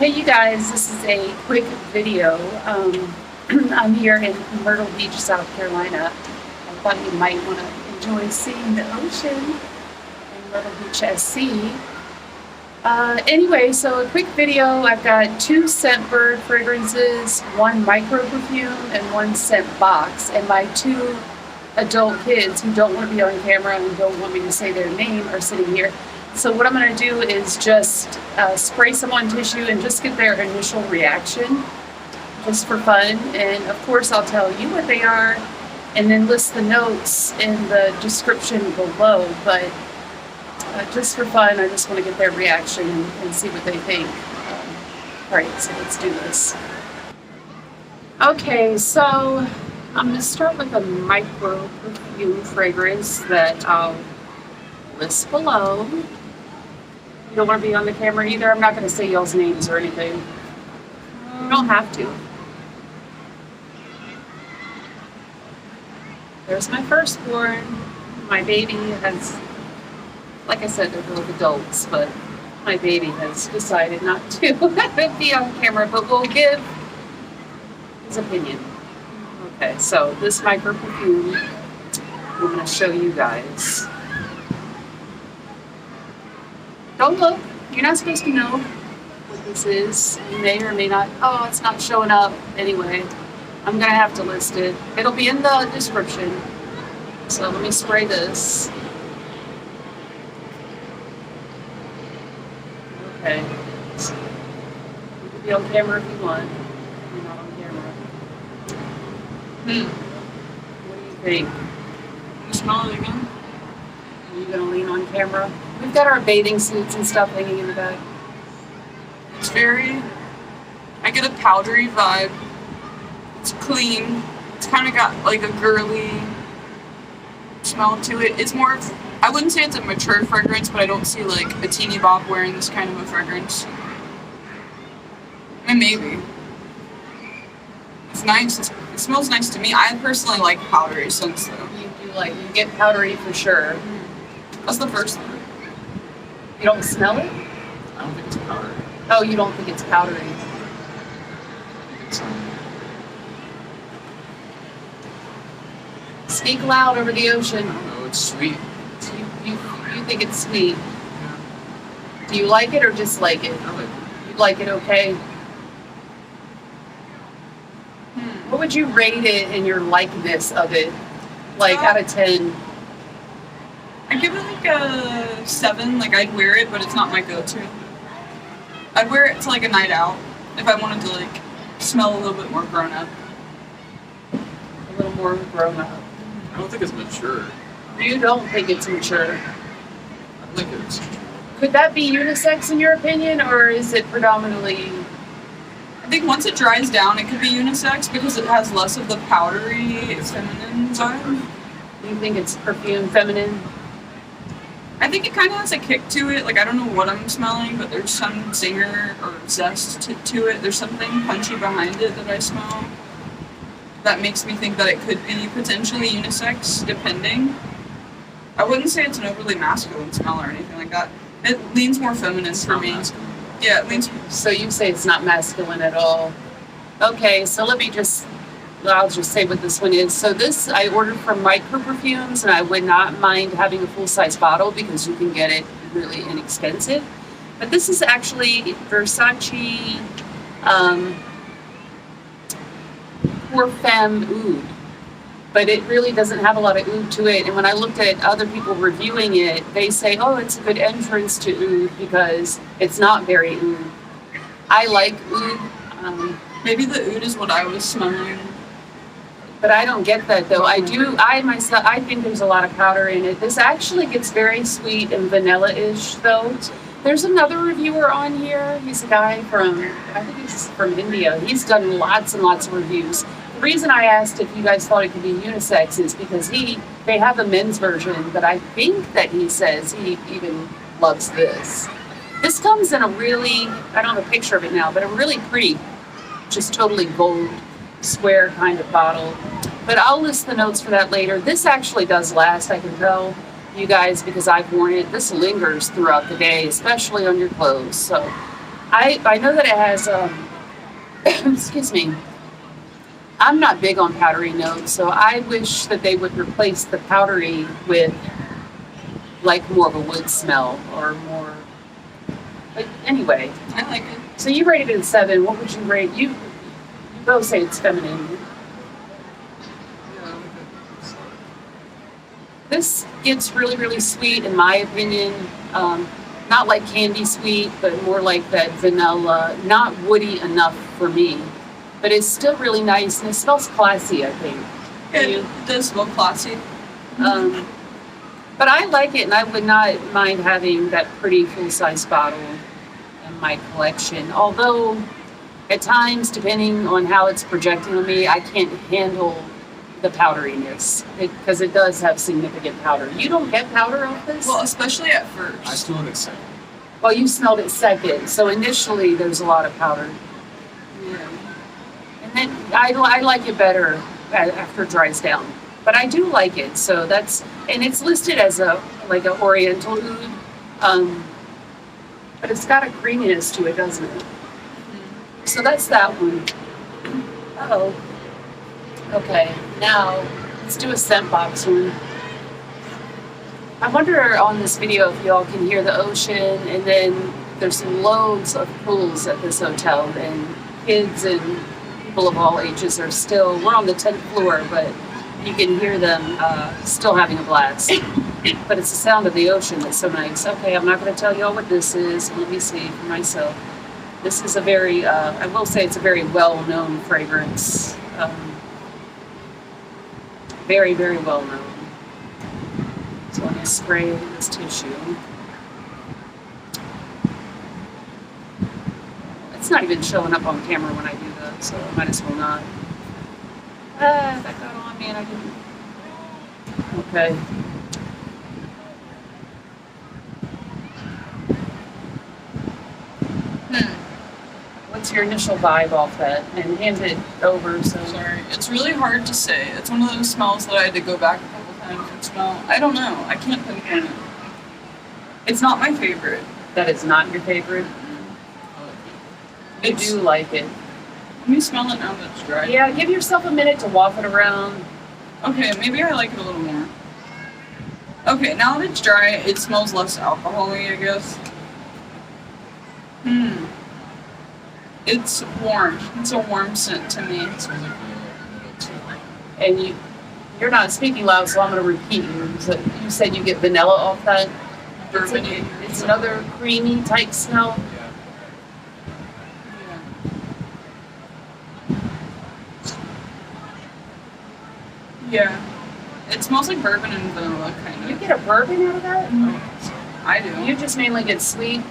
Hey you guys, this is a quick video. I'm here in Myrtle Beach, South Carolina. I thought you might want to enjoy seeing the ocean in Myrtle Beach SC. Anyway, so a quick video. I've got 2 Scentbird fragrances, 1 Microperfume and 1 Scentbox, and my 2 adult kids who don't want to be on camera and don't want me to say their name are sitting here. So what I'm going to do is just spray some on tissue and just get their initial reaction, just for fun. And of course I'll tell you what they are and then list the notes in the description below. But just for fun, I just want to get their reaction and see what they think. Alright, so let's do this. Okay, so I'm going to start with a Microperfume fragrance that I'll list below. You don't want to be on the camera either. I'm not going to say y'all's names or anything. You don't have to. There's my firstborn. My baby has, like I said, they're both adults, but my baby has decided not to be on camera, but we'll give his opinion. Okay, so this Microperfume, I'm going to show you guys. Don't look. You're not supposed to know what this is. You may or may not. Oh, it's not showing up. Anyway, I'm going to have to list it. It'll be in the description. So let me spray this. Okay. So you can be on camera if you want. You're not on camera. What do you think? You smell it again? Are you going to lean on camera? We've got our bathing suits and stuff hanging in the back. It's very, I get a powdery vibe. It's clean. It's kind of got like a girly smell to it. It's more of, I wouldn't say it's a mature fragrance, but I don't see like a teeny bop wearing this kind of a fragrance. And maybe. It's nice. It smells nice to me. I personally like powdery scents though. You get powdery for sure. That's the first thing. You don't smell it? I don't think it's powdery. Oh, you don't think it's powdery? It's, Speak loud over the ocean. I don't know, it's sweet. You think it's sweet? Yeah. Do you like it or dislike it? I like it. You like it okay? What would you rate it in your likeness of it? Like out of 10? I give it like a 7. Like I'd wear it, but it's not my go-to. I'd wear it to like a night out if I wanted to like smell a little bit more grown up. A little more grown up. I don't think it's mature. You don't think it's mature? I think it's... Could that be unisex in your opinion, or is it predominantly... I think once it dries down, it could be unisex because it has less of the powdery, feminine vibe. You think it's perfume feminine? I think it kind of has a kick to it. Like, I don't know what I'm smelling, but there's some zinger or zest to it. There's something punchy behind it that I smell that makes me think that it could be potentially unisex, depending. I wouldn't say it's an overly masculine smell or anything like that. It leans more feminine for me. Masculine. Yeah, it leans... So you say it's not masculine at all. Okay, so let me just... I'll just say what this one is. So this I ordered from Microperfumes, and I would not mind having a full-size bottle because you can get it really inexpensive. But this is actually Versace for femme Oud. But it really doesn't have a lot of oud to it. And when I looked at other people reviewing it, they say, oh, it's a good entrance to oud because it's not very oud. I like oud. Maybe the oud is what I was smelling. But I don't get that though. I think there's a lot of powder in it. This actually gets very sweet and vanilla-ish though. There's another reviewer on here. He's a guy from, I think he's from India. He's done lots and lots of reviews. The reason I asked if you guys thought it could be unisex is because they have a men's version, but I think that he says he even loves this. This comes in a really, I don't have a picture of it now, but a really pretty, just totally gold square kind of bottle. But I'll list the notes for that later. This actually does last, I can tell. you guys because I've worn it. This lingers throughout the day, especially on your clothes. So I know that it has, excuse me, I'm not big on powdery notes, so I wish that they would replace the powdery with like more of a wood smell or more, but anyway. I like it. So you rated it a 7. What would you rate? You both say it's feminine. Yeah, I like it. This gets really, really sweet in my opinion. Not like candy sweet, but more like that vanilla, not woody enough for me. But it's still really nice and it smells classy, I think. It does smell classy. But I like it and I would not mind having that pretty full-size bottle in my collection. Although at times, depending on how it's projecting on me, I can't handle the powderiness because it does have significant powder. You don't get powder off this? Well, especially at I first. still haven't said. Well, you smelled it second, so initially there's a lot of powder. Yeah. And then I like it better after it dries down. But I do like it, so that's, and it's listed as like an Oriental Oud, but it's got a creaminess to it, doesn't it? So that's that one. Oh, okay. Now let's do a Scentbox one. I wonder on this video if y'all can hear the ocean, and then there's loads of pools at this hotel, and kids and people of all ages are still, we're on the 10th floor, but you can hear them still having a blast. But it's the sound of the ocean that's so nice. Okay, I'm not going to tell y'all what this is. Let me see for myself. This is a very, I will say it's a very well-known fragrance. Very, very well-known. So I'm going to spray this tissue. It's not even showing up on camera when I do that, so I might as well not. That got on me and I didn't. Okay. What's your initial vibe off that? And hand it over, so. Sorry. It's really hard to say. It's one of those smells that I had to go back a couple times and smell. I don't know. I can't pinpoint it. It's not my favorite. That is not your favorite? You do like it. Let me smell it now that it's dry. Yeah, give yourself a minute to waft it around. Okay, maybe I like it a little more. Okay, now that it's dry, it smells less alcohol-y, I guess. It's warm. It's a warm scent to me. It smells like vanilla too. And you're not speaking loud, so I'm going to repeat you. So you said you get vanilla off that? Bourbon-y. It's another creamy type smell. Yeah. It smells like bourbon and vanilla, kind of. You get a bourbon out of that? I do. You just mainly get sweet.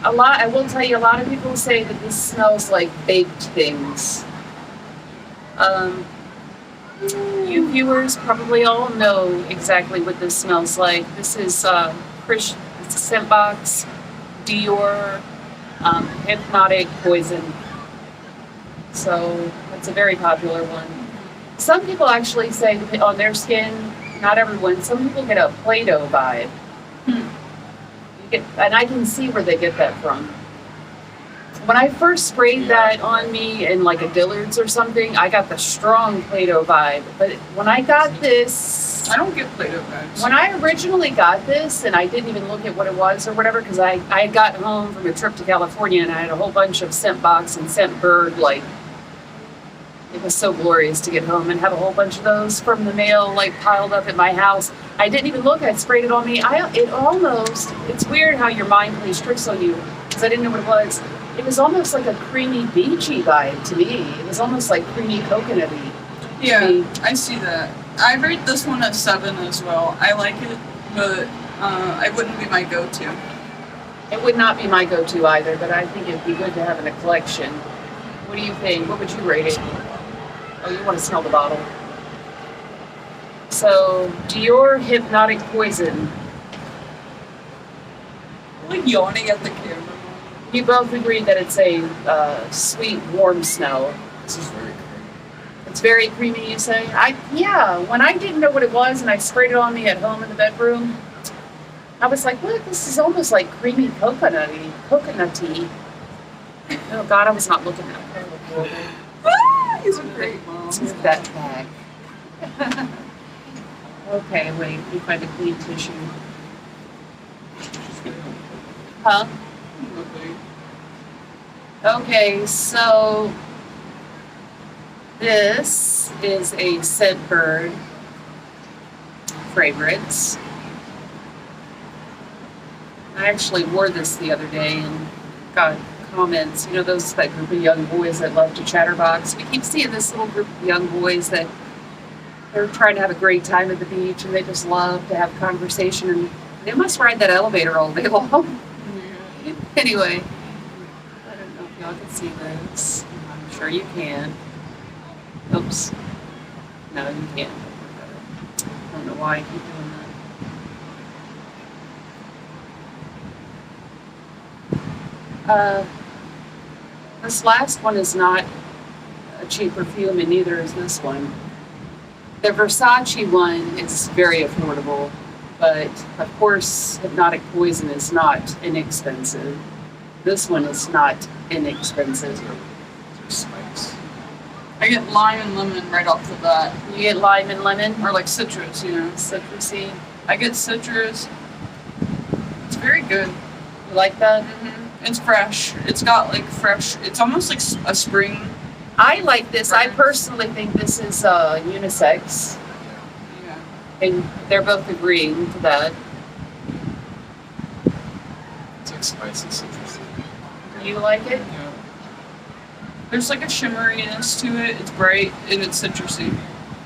I will tell you, a lot of people say that this smells like baked things. You viewers probably all know exactly what this smells like. This is it's a Scentbox, Dior, Hypnotic Poison. So it's a very popular one. Some people actually say on their skin, not everyone, some people get a Play-Doh vibe. And I can see where they get that from. When I first sprayed that on me in like a Dillard's or something, I got the strong Play-Doh vibe. But when I got this, I don't get Play-Doh vibes. when I originally got this, and I didn't even look at what it was or whatever, because I had gotten home from a trip to California and I had a whole bunch of Scentbox and Scentbird, like, it was so glorious to get home and have a whole bunch of those from the mail, like, piled up at my house. I didn't even look. I sprayed it on me. It's weird how your mind plays tricks on you, because I didn't know what it was. It was almost like a creamy beachy vibe to me. It was almost like creamy coconutty. Yeah, I see that. I rate this one a 7 as well. I like it, but it wouldn't be my go-to. It would not be my go-to either, but I think it'd be good to have in a collection. What do you think? What would you rate it? Oh, you want to smell the bottle. So, Dior Hypnotic Poison. I'm like yawning at the camera. You both agree that it's a sweet, warm smell. This is very creamy. It's very creamy, you say? Yeah, when I didn't know what it was and I sprayed it on me at home in the bedroom, I was like, what? This is almost like creamy coconutty. Oh God, I was not looking at it. Ah, he's a great mom. Let's move that back. Okay, wait, let me find a clean tissue. Huh? Okay, so this is a Scentbird fragrance. I actually wore this the other day and got comments. You know, that group of young boys that love to chatterbox. We keep seeing this little group of young boys that they're trying to have a great time at the beach and they just love to have conversation and they must ride that elevator all day long. Anyway, I don't know if y'all can see this. I'm sure you can. Oops. No, you can't. I don't know why I keep doing that. This last one is not a cheap perfume, and neither is this one. The Versace one is very affordable, but of course, Hypnotic Poison is not inexpensive. This one is not inexpensive. Spikes. I get lime and lemon right off the bat. You get lime and lemon, Or like citrus, you know. citrusy. I get citrus. It's very good. You like that? It's fresh. It's got like fresh. It's almost like a spring. I like this. I personally think this is unisex, Yeah. and they're both agreeing to that. It's like spicy citrusy. Do you like it? Yeah. There's like a shimmeriness to it. It's bright and it's citrusy,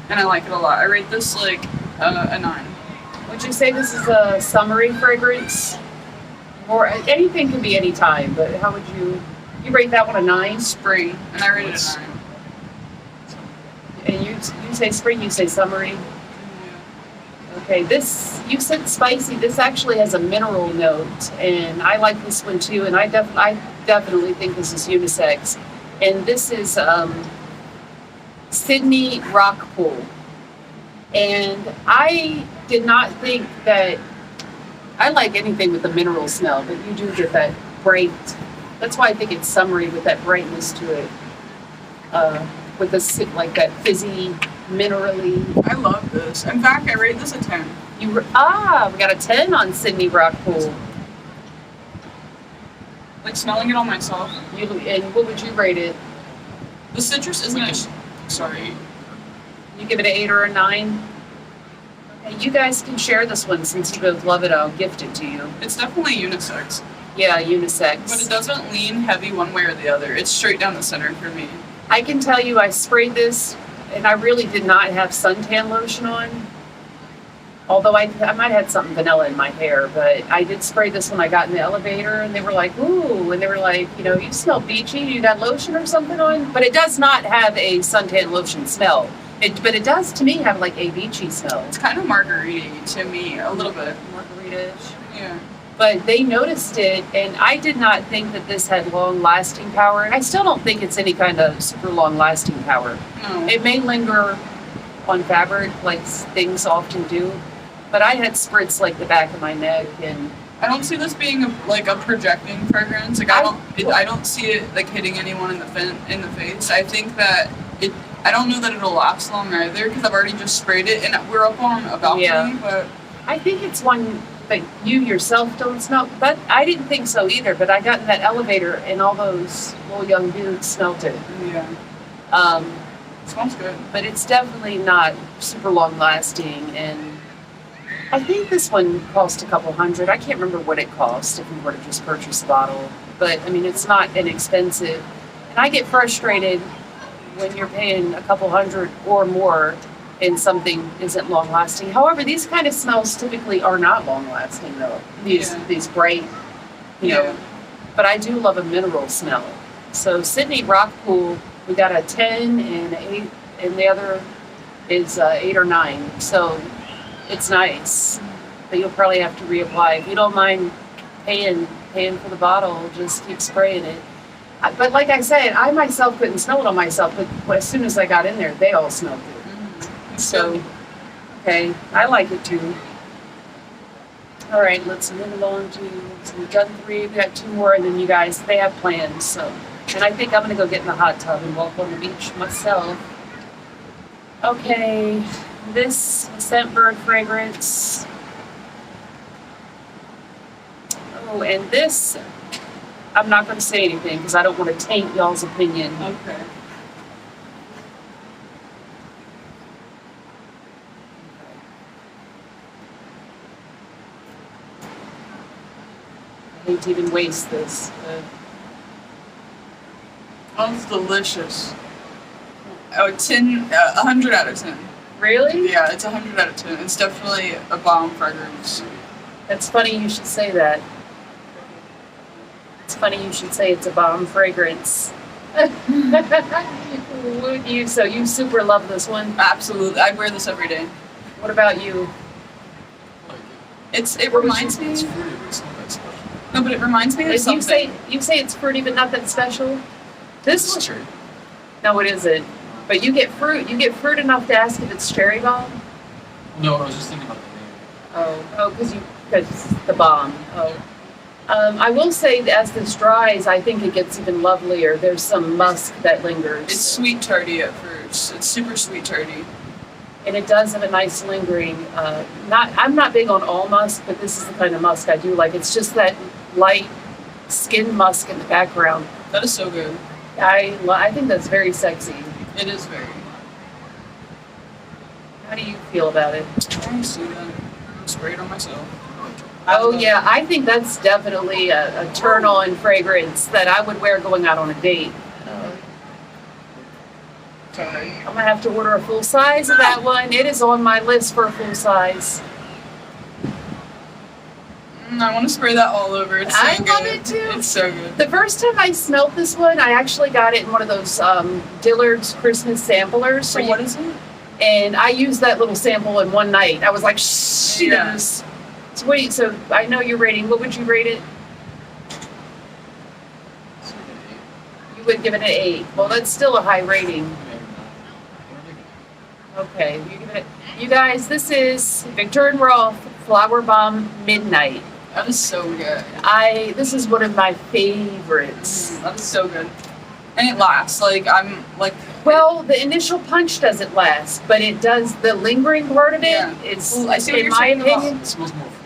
and I like it a lot. I rate this like a 9. Would you say this is a summery fragrance? Or anything can be any time, but how would you rate that one a 9? Spring, and I rate it a 9. And you say spring, you say summery. Okay, this, you said spicy. This actually has a mineral note, and I like this one too. And I definitely think this is unisex. And this is Sydney Rock Pool. And I did not think that I like anything with the mineral smell, but you do get that bright. That's why I think it's summery with that brightness to it. With the like that fizzy, minerally. I love this. In fact, I rate this a 10. We got a 10 on Sydney Rock Pool. Like smelling it on myself. And what would you rate it? The citrus isn't. Sorry. You give it an 8 or a 9? Okay, you guys can share this one since you both love it. I'll gift it to you. It's definitely unisex, Yeah, unisex. but it doesn't lean heavy one way or the other. It's straight down the center for me. I can tell you I sprayed this and I really did not have suntan lotion on. Although I might have had something vanilla in my hair, but I did spray this when I got in the elevator and they were like, ooh, and they were like, you know, you smell beachy, you got lotion or something on? But it does not have a suntan lotion smell. But it does to me have like a beachy smell. It's kind of margarita to me, a little bit. Margarita-ish. Yeah. But they noticed it, and I did not think that this had long-lasting power, and I still don't think it's any kind of super long-lasting power. No. It may linger on fabric, like things often do, but I had spritz like the back of my neck, and I don't see this being a projecting fragrance. Like I don't see it like hitting anyone in the face. I think that I don't know that it'll last long either because I've already just sprayed it and we're up on a balcony. Yeah. But I think it's one that you yourself don't smell. But I didn't think so either. But I got in that elevator and all those little young dudes smelled it. yeah, it smells good. But it's definitely not super long lasting, and I think this one cost a couple $100. I can't remember what it cost if we were to just purchase a bottle, but I mean it's not inexpensive, and I get frustrated when you're paying a couple $100 or more and something isn't long lasting. However, these kind of smells typically are not long lasting though. These bright, you know, but I do love a mineral smell. So Sydney Rock Pool, we got a 10 and 8, and the other is 8 or 9. So it's nice, but you'll probably have to reapply. If you don't mind paying for the bottle, just keep spraying it. But like I said, I myself couldn't smell it on myself, but as soon as I got in there, they all smelled it. So, okay, I like it too. All right, let's move along to, so we've done 3, we got 2 more, and then you guys, they have plans, so. And I think I'm gonna go get in the hot tub and walk on the beach myself. Okay, this Scentbird fragrance. Oh, and this, I'm not gonna say anything because I don't want to taint y'all's opinion. Okay. I hate to even waste this. Oh, it's delicious. Oh, 100 out of 10. Really? Yeah, it's 100 out of 10. It's definitely a bomb fragrance. That's funny you should say that. It's funny you should say it's a bomb fragrance. Would you? So you super love this one. Absolutely. I wear this every day. What about you? Like It reminds me. it's fruity, but it's not that special. No, but it reminds me of If something. you say it's fruity but not that special. This It's one, cherry. no, it isn't. But you get fruit. You get fruit enough to ask if it's cherry bomb. No, I was just thinking about the name. Oh, because the bomb. Oh. I will say that as this dries, I think it gets even lovelier. There's some musk that lingers. It's sweet tarty at first. It's super sweet tarty. And it does have a nice lingering. I'm not big on all musk, but this is the kind of musk I do like. It's just that light skin musk in the background. That is so good. I think that's very sexy. It is very. How do you feel about it? I see that. I'm sprayed on myself. Oh yeah, I think that's definitely a turn-on fragrance that I would wear going out on a date. Sorry. I'm gonna have to order a full size of that one. It is on my list for a full size. I want to spray that all over. It's so I good. love it too. It's so good. The first time I smelled this one, I actually got it in one of those Dillard's Christmas samplers. So what is it? And I used that little sample in one night. I was like, she Yeah. knows. So wait, so I know your rating. What would you rate it? It's like an 8. You would give it an 8. Well, that's still a high rating. Maybe not. Okay, you give it. You guys, this is Viktor Rolf Flowerbomb Midnight. That is so good. This is one of my favorites. That is so good. And it lasts. Like, I'm like. Well, the initial punch doesn't last, but it does. The lingering part of it Yeah. is, Well, I see what in you're my saying about- opinion. It smells more floral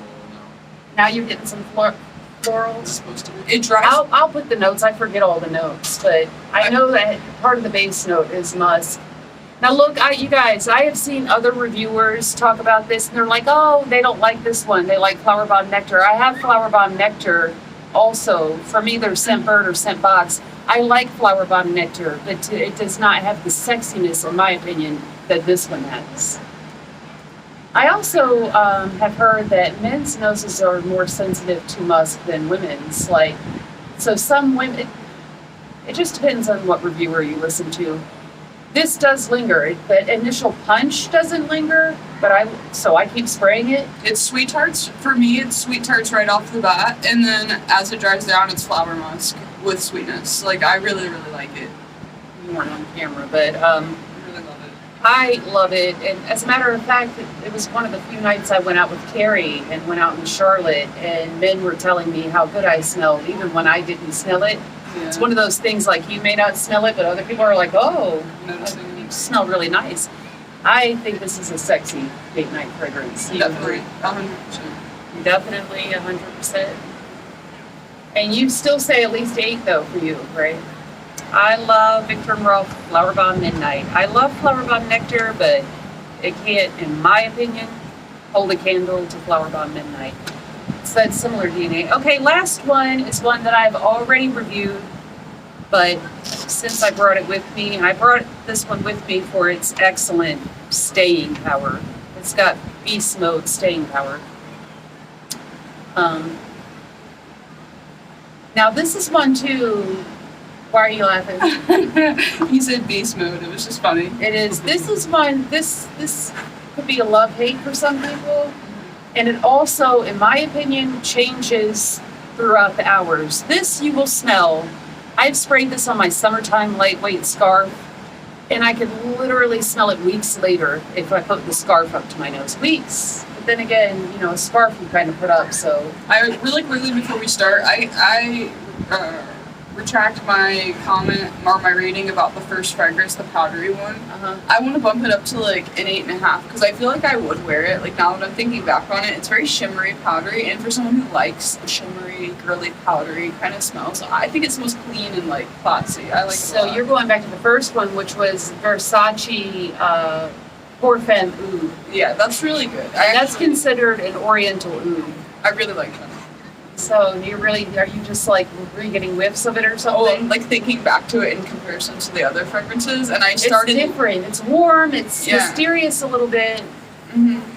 now. Now you're getting some It's florals. supposed to be. It dries. I'll put the notes. I forget all the notes, but I know that part of the base note is musk. Now look, you guys, I have seen other reviewers talk about this, and they're like, oh, they don't like this one. They like Flowerbomb Nectar. I have Flowerbomb Nectar also. From either Scentbird or Scentbox. I like Flowerbomb Nectar, but it does not have the sexiness, in my opinion, that this one has. I also have heard that men's noses are more sensitive to musk than women's. Like, so some women, it just depends on what reviewer you listen to. This does linger. The initial punch doesn't linger, but I keep spraying it. It's sweet tarts. For me, it's sweet tarts right off the bat. And then as it dries down, it's flower musk with sweetness. Like, I really, really like it. You weren't on camera, but I really love it. I love it. And as a matter of fact, it was one of the few nights I went out with Carrie and went out in Charlotte, and men were telling me how good I smelled, even when I didn't smell it. Yeah. It's one of those things like you may not smell it, but other people are like, oh, Noticing you it. smell really nice. I think this is a sexy date night fragrance. You Definitely. agree? 100%. Definitely 100%. And you still say at least 8 though for you, right? I love Viktor Rolf Flowerbomb Midnight. I love Flowerbomb Nectar, but it can't, in my opinion, hold a candle to Flowerbomb Midnight. So that's similar DNA. Okay, last one is one that I've already reviewed, but since I brought it with me, and I brought this one with me for its excellent staying power. It's got beast mode staying power. Now this is one too. Why are you laughing? You said beast mode. It was just funny. It is. This is one. This could be a love-hate for some people, and it also, in my opinion, changes throughout the hours. This you will smell. I've sprayed this on my summertime lightweight scarf, and I could literally smell it weeks later if I put the scarf up to my nose. Weeks. then again, you know, a scarf you kind of put up, so. I really quickly before we start, I retract my comment or my rating about the first fragrance, the powdery one. I want to bump it up to like an 8.5 because I feel like I would wear it. Like now that I'm thinking back on it, it's very shimmery, powdery, and for someone who likes the shimmery, girly, powdery kind of smells, I think it's the most clean and like classy. I like it a So lot. you're going back to the first one, which was Versace pour femme Oud. Yeah, that's really good. That's considered an Oriental Oud. I really like that. So are you just like getting whiffs of it or Oh, something? like thinking back to it in comparison to the other fragrances, and I It's started. different. It's warm. It's Yeah. mysterious a little bit.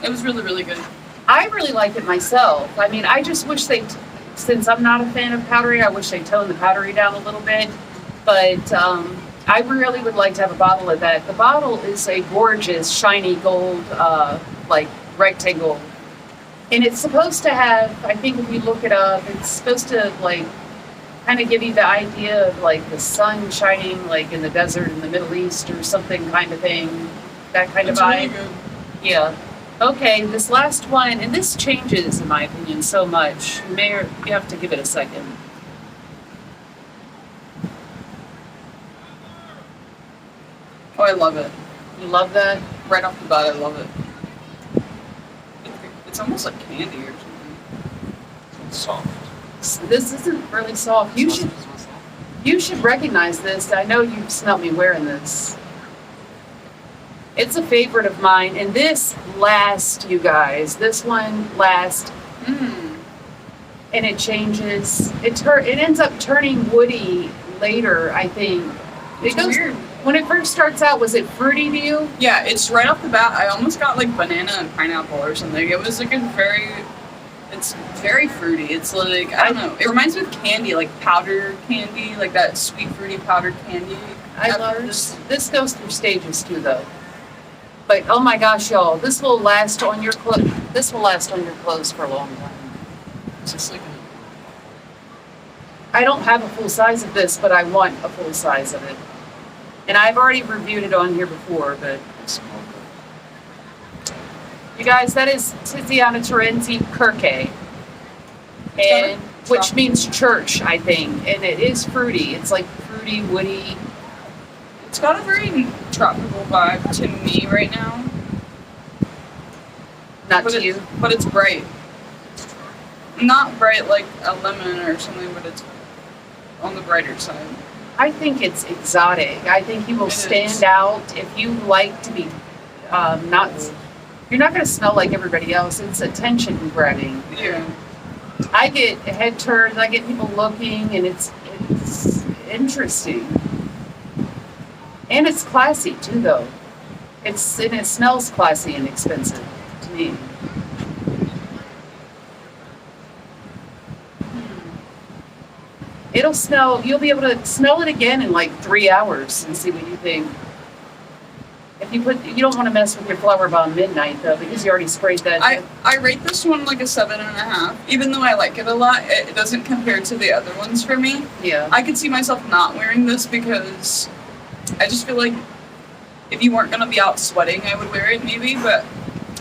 It was really, really good. I really like it myself. I mean, I just wish since I'm not a fan of powdery, I wish they toned the powdery down a little bit. But I really would like to have a bottle of that. The bottle is a gorgeous, shiny gold, like rectangle. And it's supposed to have, I think if you look it up, it's supposed to like kind of give you the idea of like the sun shining like in the desert in the Middle East or something kind of thing. That kind It's of really vibe. good. Yeah. Okay, this last one, and this changes in my opinion so much. You have to give it a second. Oh, I love it. You love that? Right off the bat, I love it. It's almost like candy or something. It's soft. This isn't really soft. You should recognize this. I know you've smelled me wearing this. It's a favorite of mine, and this lasts, you guys. This one lasts, and it changes. It ends up turning woody later, I think. It's weird. When it first starts out, was it fruity to you? Yeah, it's right off the bat. I almost got like banana and pineapple or something. It was like it's very fruity. It's like, I don't know. It reminds me of candy, like powdered candy, like that sweet fruity powdered candy. I love this. This goes through stages too, though. But oh my gosh, y'all, this will last on your clothes. This will last on your clothes for a long time. It's just like I don't have a full size of this, but I want a full size of it. And I've already reviewed it on here before, but a small you guys, that is Tiziana Terenzi Kirke, and which means church, I think. And it is fruity. It's like fruity, woody. It's got a very tropical vibe to me right now. Not But to you. But it's bright. Not bright like a lemon or something, but it's on the brighter side. I think it's exotic. I think you will It stand is. out if you like to be not. You're not going to smell like everybody else. It's attention grabbing. Yeah. I get head turns. I get people looking, and it's interesting, and it's classy too. Though it smells classy and expensive to me. It'll smell. You'll be able to smell it again in like 3 hours and see what you think. If you don't want to mess with your Flowerbomb Midnight though, because you already sprayed that. I rate this one like a 7.5. Even though I like it a lot, it doesn't compare to the other ones for me. Yeah. I could see myself not wearing this because I just feel like if you weren't gonna be out sweating, I would wear it maybe. But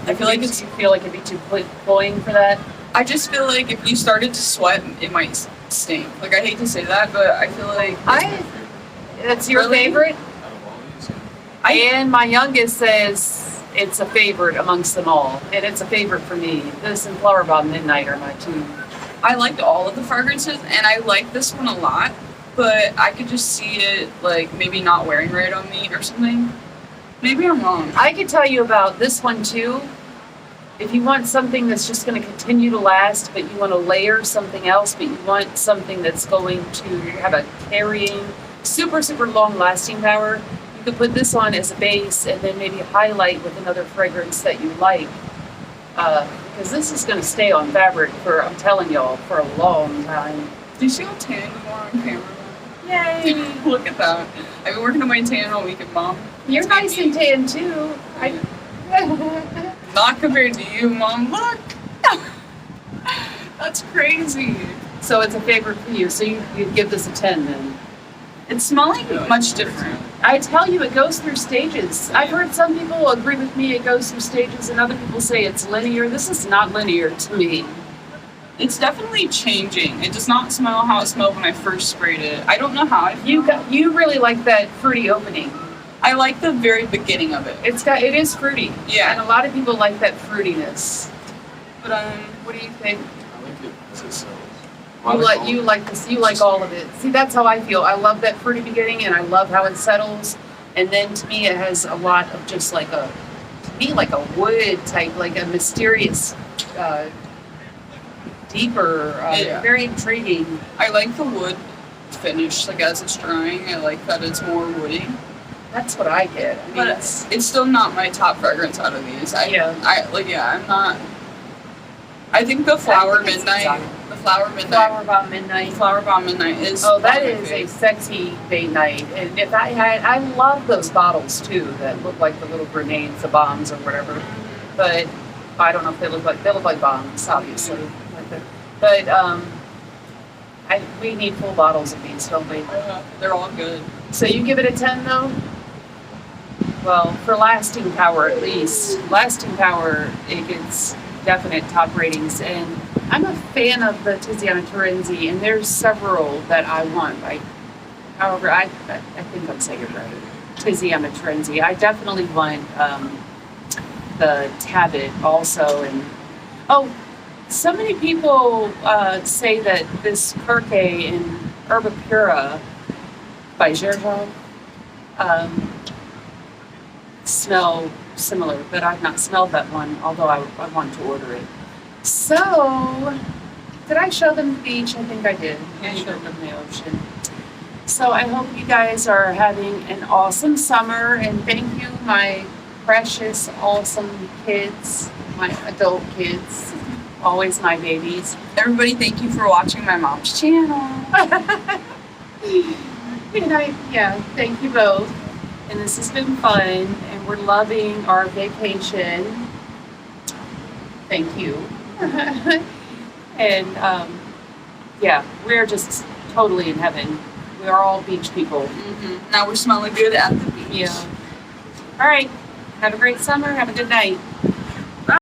I feel like you feel like it'd be too cloying for that. I just feel like if you started to sweat, it might stink. Like I hate to say that, but I feel like That's your Really? favorite. out of all these. Yeah. And my youngest says it's a favorite amongst them all, and it's a favorite for me. This and Flowerbomb Midnight are my two. I liked all of the fragrances, and I like this one a lot. But I could just see it like maybe not wearing right on me or something. Maybe I'm wrong. I could tell you about this one too. If you want something that's just going to continue to last, but you want to layer something else, but you want something that's going to have a carrying, super, super long lasting power, you could put this on as a base and then maybe highlight with another fragrance that you like. Because this is going to stay on fabric for, I'm telling y'all, for a long time. Do you see how tan you are on camera? Yay! Look at that. I've been working on my tan all weekend, Mom. You're nice and tan too. Not compared to you, Mom. Look! That's crazy. So it's a favorite for you. So you give this a 10 then. It's smelling much different. I tell you, it goes through stages. I've heard some people agree with me, it goes through stages, and other people say it's linear. This is not linear to me. It's definitely changing. It does not smell how it smelled when I first sprayed it. I don't know how I feel. You really like that fruity opening. I like the very beginning of it. It is fruity. Yeah. And a lot of people like that fruitiness. But What do you think? I like it because it's You like this. You like all of it. See, that's how I feel. I love that fruity beginning, and I love how it settles. And then to me, it has a lot of just like a wood type, like a mysterious, deeper, Yeah. very intriguing. I like the wood finish, like as it's drying. I like that it's more woody. That's what I get. I mean, But it's still not my top fragrance out of these. I'm not. I think the Flower think it's Midnight, exotic. the Flower Midnight, Flower Bomb Midnight. Flower Bomb Midnight is. Oh, that one of my is a faves. sexy date night. And if I love those bottles too that look like the little grenades, the bombs or whatever. But I don't know if they look like bombs, obviously. But we need full bottles of these, don't we? They're all good. So you give it a 10 though? Well, for lasting power at least. Lasting power, it gets definite top ratings. And I'm a fan of the Tiziana Terenzi, and there's several that I want. However, I think I'm saying it right. Tiziana Terenzi. I definitely want the Tabit also. And so many people say that this Kirke in Herba Pura by Gerard smell similar, but I've not smelled that one, although I want to order it. So, did I show them the beach? I think I did. I showed them the ocean. So I hope you guys are having an awesome summer, and thank you, my precious, awesome kids, my adult kids, always my babies. Everybody, thank you for watching my mom's channel. And thank you both. And this has been fun, and we're loving our vacation. Thank you. And we're just totally in heaven. We are all beach people. Now we're smelling good at the beach. Yeah. All right. Have a great summer. Have a good night.